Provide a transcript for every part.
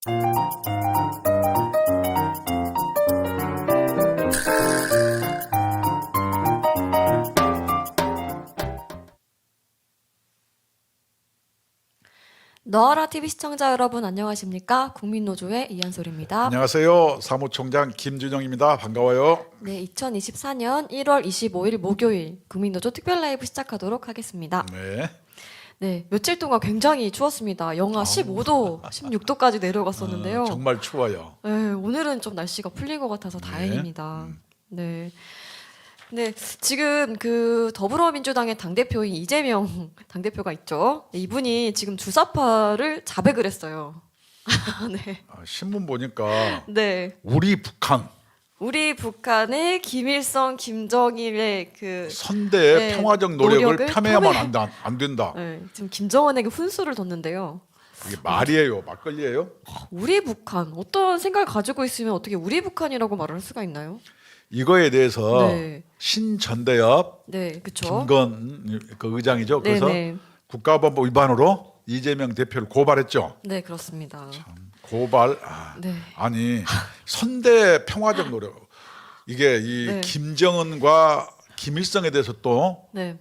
너아라 TV 시청자 여러분 안녕하십니까? 국민노조의 이한솔입니다. 안녕하세요. 사무총장 김준영입니다. 반가워요. 네, 2024년 1월 25일 목요일 국민노조 특별 라이브 시작하도록 하겠습니다. 네. 네, 며칠 동안 굉장히 추웠습니다. 영하 15도, 16도까지 내려갔었는데요. 정말 추워요. 네, 오늘은 좀 날씨가 풀린 것 같아서 다행입니다. 네. 네, 지금 그 더불어민주당의 당대표인 이재명 당대표가 있죠. 이분이 지금 주사파를 자백을 했어요. 네. 신문 보니까 네. 우리 북한의 김일성, 김정일의 그 선대의 네, 평화적 노력을 노력을 폄훼하면 안 된다. 네, 지금 김정은에게 훈수를 뒀는데요. 이게 말이에요? 막걸리예요? 우리 북한 어떤 생각을 가지고 있으면 어떻게 우리 북한이라고 말을 할 수가 있나요? 이거에 대해서 네. 신전대협 네, 그렇죠. 김건 그 의장이죠. 그래서 네네. 국가보안법 위반으로 이재명 대표를 고발했죠. 네, 그렇습니다. 고발. 네. 아니 선대 평화적 노력. 이게 이 네. 김정은과 김일성에 대해서 또 네.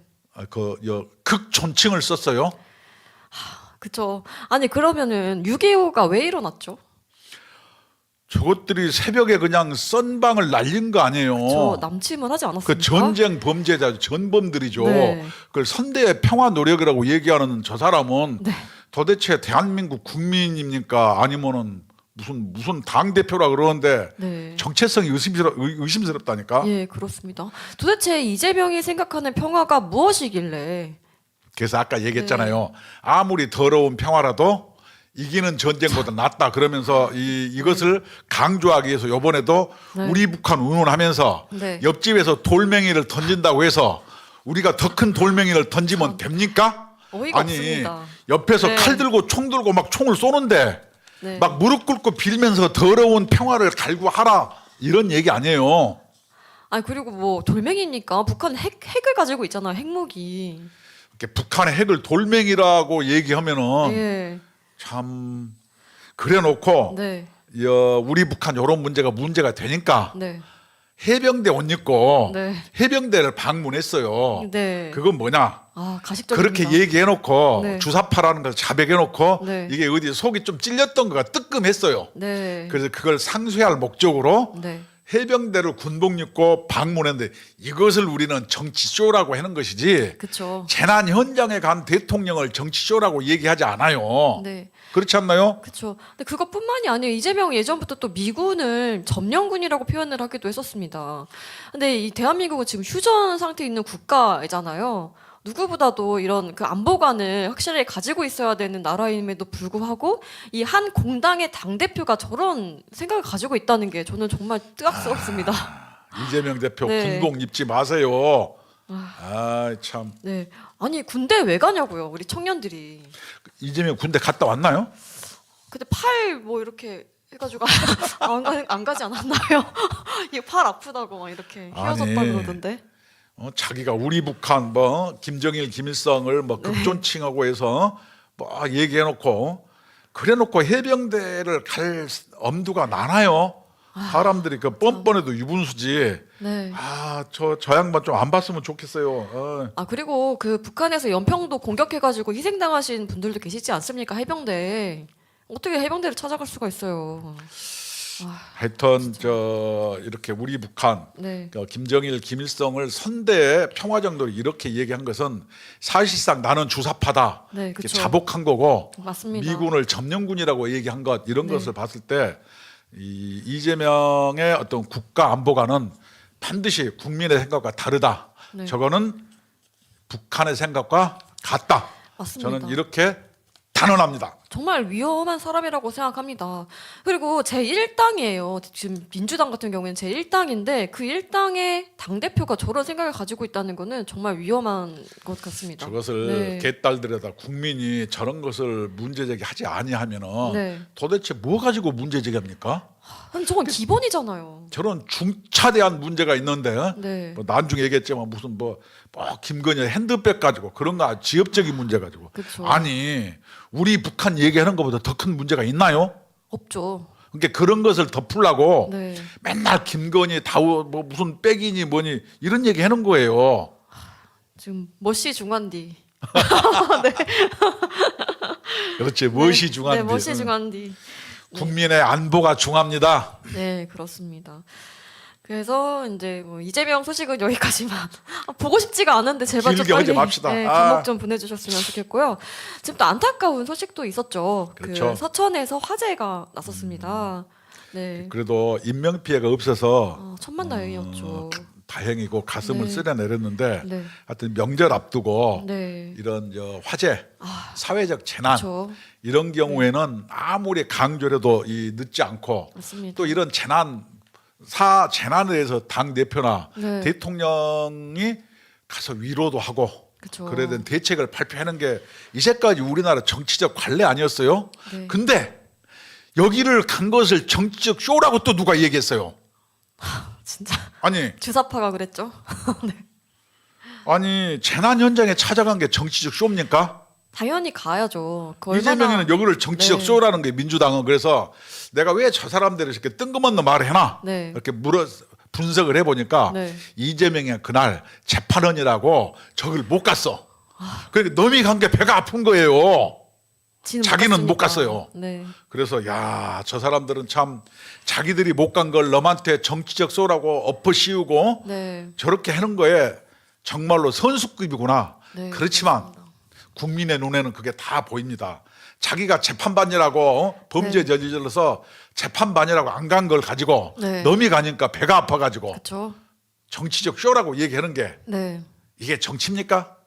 극존칭을 썼어요. 그렇죠. 아니 그러면은 6.25가 왜 일어났죠? 저것들이 새벽에 그냥 썬방을 날린 거 아니에요. 저 남침을 하지 않았습니까? 그 전쟁 범죄자 전범들이죠. 네. 그걸 선대의 평화 노력이라고 얘기하는 저 사람은 네. 도대체 대한민국 국민입니까? 아니면은 무슨 당 대표라 그러는데 네. 정체성이 의심스럽다니까. 예, 그렇습니다. 도대체 이재명이 생각하는 평화가 무엇이길래? 그래서 아까 얘기했잖아요. 네. 아무리 더러운 평화라도 이기는 전쟁보다 낫다 그러면서 이것을 강조하기 위해서 이번에도 네. 우리 북한 응원하면서 네. 옆집에서 돌멩이를 던진다고 해서 우리가 더 큰 돌멩이를 던지면 됩니까? 어이가 아니 없습니다. 옆에서 네. 칼 들고 총 들고 막 총을 쏘는데 네. 막 무릎 꿇고 빌면서 더러운 평화를 갈구하라 이런 얘기 아니에요. 아니 그리고 뭐 돌멩이니까 북한 핵을 가지고 있잖아요. 핵무기. 이렇게 북한의 핵을 돌멩이라고 얘기하면은 예. 참 그래놓고 네. 우리 북한 이런 문제가 되니까 네. 해병대 옷 입고 네. 해병대를 방문했어요. 네. 그건 뭐냐? 아, 가식적입니다. 그렇게 얘기해놓고 네. 주사파라는 걸 자백해놓고 네. 이게 어디 속이 좀 찔렸던 거가 뜨끔했어요. 네. 그래서 그걸 상쇄할 목적으로 네. 해병대를 군복 입고 방문했는데 이것을 우리는 정치쇼라고 하는 것이지 그렇죠. 재난 현장에 간 대통령을 정치쇼라고 얘기하지 않아요. 네. 그렇지 않나요? 그렇죠. 근데 그것뿐만이 아니에요. 이재명 예전부터 또 미군을 점령군이라고 표현을 하기도 했었습니다. 근데 이 대한민국은 지금 휴전 상태에 있는 국가잖아요. 누구보다도 이런 그 안보관을 확실하게 가지고 있어야 되는 나라임에도 불구하고 이 한 공당의 당 대표가 저런 생각을 가지고 있다는 게 저는 정말 뜨악스럽습니다. 이재명 대표 네. 군복 입지 마세요. 아 참. 네. 아니 군대 왜 가냐고요, 우리 청년들이. 이재명 군대 갔다 왔나요? 근데 팔 뭐 이렇게 해가지고 안 가지 않았나요? 이게 팔 아프다고 막 이렇게 휘어졌다 아니. 그러던데. 자기가 우리 북한 뭐 김정일, 김일성을 뭐 극존칭하고 해서 뭐 얘기해놓고 그래놓고 해병대를 갈 엄두가 나나요? 사람들이 그 뻔뻔해도 유분수지. 네. 저 양반 좀 안 봤으면 좋겠어요. 아 그리고 그 북한에서 연평도 공격해가지고 희생당하신 분들도 계시지 않습니까? 해병대. 어떻게 해병대를 찾아갈 수가 있어요? 하여튼 이렇게 우리 북한 네. 김정일, 김일성을 선대의 평화적 노력 이렇게 얘기한 것은 사실상 나는 주사파다 네, 이렇게 그쵸. 자복한 거고 맞습니다. 미군을 점령군이라고 얘기한 것 이런 네. 것을 봤을 때 이재명의 어떤 국가 안보관은 반드시 국민의 생각과 다르다. 네. 저거는 북한의 생각과 같다. 맞습니다. 저는 이렇게 단언합니다. 정말 위험한 사람이라고 생각합니다. 그리고 제1당이에요. 지금 민주당 같은 경우에는 제1당인데 그 1당의 당대표가 저런 생각을 가지고 있다는 거는 정말 위험한 것 같습니다. 저것을 네. 개딸들에다 국민이 저런 것을 문제제기하지 아니하면은 네. 도대체 뭐 가지고 문제제기합니까? 아니, 저건 기본이잖아요. 저런 중차대한 문제가 있는데 네. 뭐 나중에 얘기했지만 무슨 뭐 김건희 핸드백 가지고 그런 거 지역적인 문제 가지고 그쵸. 아니 우리 북한 얘기하는 것보다 더 큰 문제가 있나요? 없죠. 그러니까 그런 것을 덮으려고 네. 맨날 김건희 다우 뭐 무슨 백이니 뭐니 이런 얘기 하는 거예요. 지금 멋이 중한디. 그렇지. 무엇이 네, 중요한지. 네, 멋이 중한디. 국민의 안보가 중요합니다. 네, 그렇습니다. 그래서 이제 뭐 이재명 소식은 여기까지만. 보고 싶지가 않은데 제발 좀 길게 하지 빨리 맙시다. 네, 아. 감옥 좀 보내주셨으면 좋겠고요. 지금 또 안타까운 소식도 있었죠. 그렇죠. 그 서천에서 화재가 났었습니다. 네, 그래도 인명 피해가 없어서 천만다행이었죠. 다행이고 가슴을 네. 쓰려내렸는데 네, 하여튼 명절 앞두고 네, 이런 화재, 아, 사회적 재난 그렇죠. 이런 경우에는 아무리 강조해도 늦지 않고 맞습니다. 또 이런 재난에 대해서 당 대표나 네. 대통령이 가서 위로도 하고 그쵸. 그래야 되는 대책을 발표하는 게 이제까지 우리나라 정치적 관례 아니었어요? 네. 근데 여기를 간 것을 정치적 쇼라고 또 누가 얘기했어요? 진짜 아니 주사파가 그랬죠. 아니 재난 현장에 찾아간 게 정치적 쇼입니까? 당연히 가야죠. 그 얼마나- 이재명이는 여기를 정치적 네. 쇼라는 게 민주당은. 그래서 내가 왜 저 사람들을 이렇게 뜬금없는 말을 해나 네. 이렇게 분석을 해보니까 네. 이재명이 그날 재판원이라고 저길 못 갔어. 그러니까 놈이 간 게 배가 아픈 거예요. 지는 자기는 못 갔으니까. 갔어요. 네. 그래서 야, 저 사람들은 참 자기들이 못 간 걸 넘한테 정치적 쇼라고 엎어 씌우고 네. 저렇게 하는 거에 정말로 선수급이구나. 네, 그렇지만 그렇습니다. 국민의 눈에는 그게 다 보입니다. 자기가 재판반이라고 범죄 네. 저질러서 재판반이라고 안 간 걸 가지고 네. 넘이 가니까 배가 아파가지고 그렇죠. 정치적 쇼라고 얘기하는 게 네. 이게 정치입니까?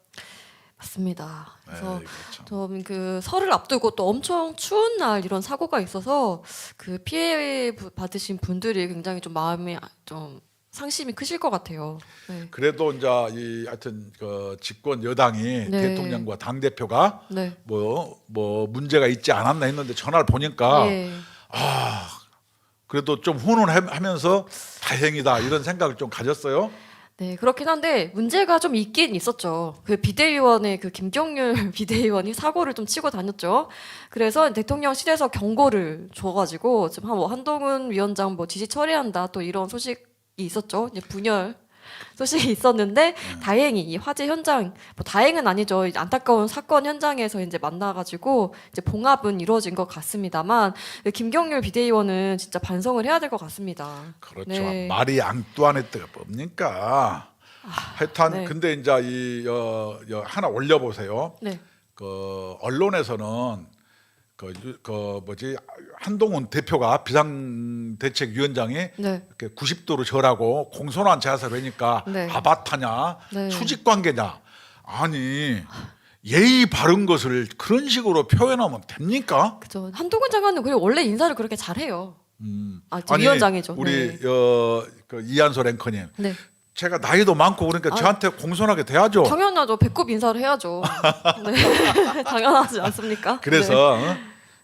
맞습니다. 그래서 에이, 참. 좀 그 설을 앞두고 또 엄청 추운 날 이런 사고가 있어서 그 피해 받으신 분들이 굉장히 좀 마음이 좀 상심이 크실 것 같아요. 네. 그래도 이제 하여튼 그 집권 여당이 네. 대통령과 당 대표가 네. 뭐 문제가 있지 않았나 했는데 전화를 보니까 예. 그래도 좀 훈훈하면서 다행이다 이런 생각을 좀 가졌어요. 네, 그렇긴 한데 문제가 좀 있긴 있었죠. 그 비대위원의 그 김경률 비대위원이 사고를 좀 치고 다녔죠. 그래서 대통령실에서 경고를 줘가지고 지금 한동훈 위원장 뭐 지시 처리한다 또 이런 소식이 있었죠. 이제 분열 소식이 있었는데 다행히 이 화재 현장 뭐 다행은 아니죠. 이제 안타까운 사건 현장에서 이제 만나가지고 이제 봉합은 이루어진 것 같습니다만 김경률 비대위원은 진짜 반성을 해야 될 것 같습니다. 그렇죠. 네. 말이 앙뚜아네트가 뭡니까? 하여튼 네. 근데 이제 하나 올려보세요. 네, 그 언론에서는 한동훈 대표가 비상대책위원장이 네, 이렇게 90도로 절하고 공손한 자세를 하니까 네. 아바타냐 네. 수직관계냐 아니 예의 바른 것을 그런 식으로 표현하면 됩니까? 그죠. 한동훈 장관은 그리고 원래 인사를 그렇게 잘해요. 아, 아니, 위원장이죠. 우리 네. 그 이한솔 앵커님 네. 제가 나이도 많고 그러니까 저한테 공손하게 대하죠. 당연하죠. 배꼽 인사를 해야죠. 네. 당연하지 않습니까? 그래서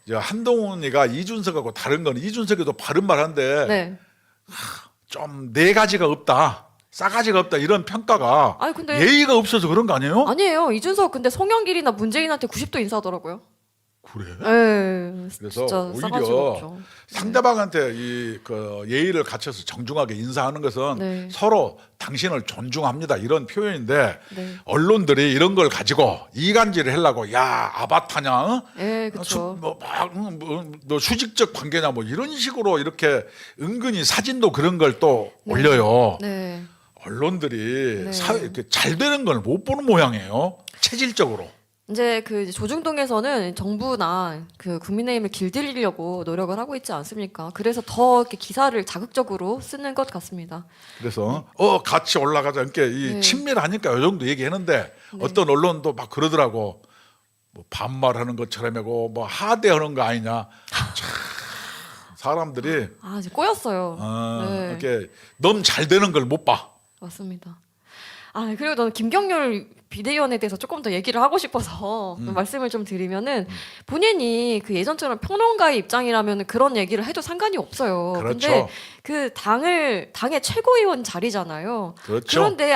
이제 한동훈이가 이준석하고 다른 건 이준석이도 바른 말한데 네. 좀 네 가지가 없다, 싸가지가 없다 이런 평가가 아니 근데 예의가 없어서 그런 거 아니에요? 아니에요. 이준석 근데 송영길이나 문재인한테 90도 인사하더라고요. 그래? 네. 그래서 진짜 오히려 싸가지가 없죠. 상대방한테 그 예의를 갖춰서 정중하게 인사하는 것은 네. 서로 당신을 존중합니다 이런 표현인데 네. 언론들이 이런 걸 가지고 이간질을 하려고 야 아바타냐 어? 네, 그렇죠. 뭐 수직적 관계냐 뭐 이런 식으로 이렇게 은근히 사진도 그런 걸 또 올려요. 네. 언론들이 네. 사회 이렇게 잘 되는 걸 못 보는 모양이에요. 체질적으로. 이제 그 조중동에서는 정부나 그 국민의힘을 길들이려고 노력을 하고 있지 않습니까? 그래서 더 이렇게 기사를 자극적으로 쓰는 것 같습니다. 그래서 같이 올라가자. 그러니까 이 네. 친밀하니까 이 정도 얘기했는데 네. 어떤 언론도 막 그러더라고. 뭐 반말하는 것처럼 하고 뭐 하대하는 거 아니냐. 참 사람들이 아, 이제 꼬였어요. 네. 이렇게 너무 잘 되는 걸 못 봐. 맞습니다. 아, 그리고 저는 김경률 비대위원에 대해서 조금 더 얘기를 하고 싶어서 말씀을 좀 드리면은 본인이 그 예전처럼 평론가의 입장이라면 그런 얘기를 해도 상관이 없어요. 그렇죠. 근데 그 당의 최고위원 자리잖아요. 그렇죠. 그런데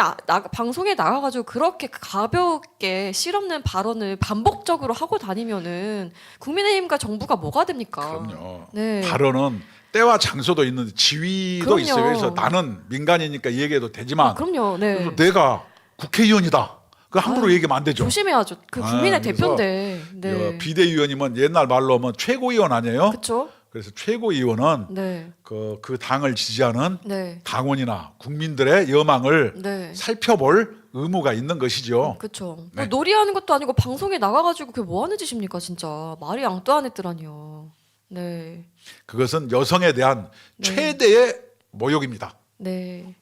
방송에 나가가지고 그렇게 가볍게 실없는 발언을 반복적으로 하고 다니면은 국민의힘과 정부가 뭐가 됩니까? 그럼요. 네. 발언은 때와 장소도 있는데 지위도 그럼요. 있어요. 그래서 나는 민간이니까 얘기해도 되지만 그럼요. 네. 그래서 내가 국회의원이다. 그 함부로 얘기하면 안 되죠. 조심해야죠. 그 국민의 아, 그래서 대표인데. 네. 비대위원이면 옛날 말로 하면 최고위원 아니에요? 그렇죠. 그래서 최고위원은 네. 그 당을 지지하는 네. 당원이나 국민들의 여망을 네. 살펴볼 의무가 있는 것이죠. 그렇죠. 네. 놀이하는 것도 아니고 방송에 나가가지고 그게 뭐 하는 짓입니까, 진짜. 말이 앙떠안했더라니요. 네. 그것은 여성에 대한 네. 최대의 모욕입니다. 네.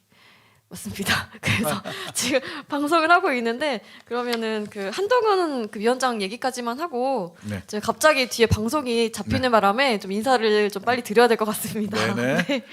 맞습니다. 그래서 지금 방송을 하고 있는데 그러면은 그 한동훈 그 위원장 얘기까지만 하고 네. 제가 갑자기 뒤에 방송이 잡히는 바람에 좀 인사를 좀 빨리 드려야 될 것 같습니다. 네네. 네.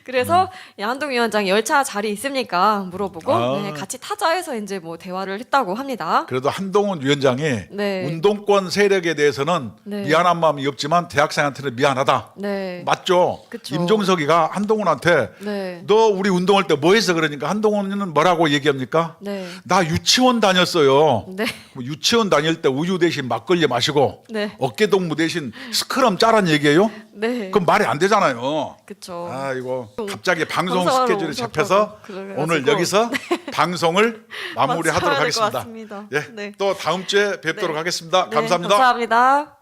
그래서 한동훈 위원장이 열차 자리 있습니까? 물어보고 아. 네, 같이 타자해서 이제 뭐 대화를 했다고 합니다. 그래도 한동훈 위원장이 네. 운동권 세력에 대해서는 네. 미안한 마음이 없지만 대학생한테는 미안하다. 네. 맞죠? 그쵸. 임종석이가 한동훈한테 네. 너 우리 운동할 때 뭐 했어? 그러니까 한동훈은 뭐라고 얘기합니까? 네. 나 유치원 다녔어요. 네. 뭐 유치원 다닐 때 우유 대신 막걸리 마시고 네. 어깨동무 대신 스크럼 짜란 얘기예요? 네. 그럼 말이 안 되잖아요. 그쵸. 아 이거 갑자기 방송 방송하러 스케줄이 오셨다고 잡혀서 그래가지고. 오늘 여기서 방송을 마무리하도록 맞춰야 될것 하겠습니다. 같습니다. 예, 네. 또 다음 주에 뵙도록 네. 하겠습니다. 네, 감사합니다. 감사합니다.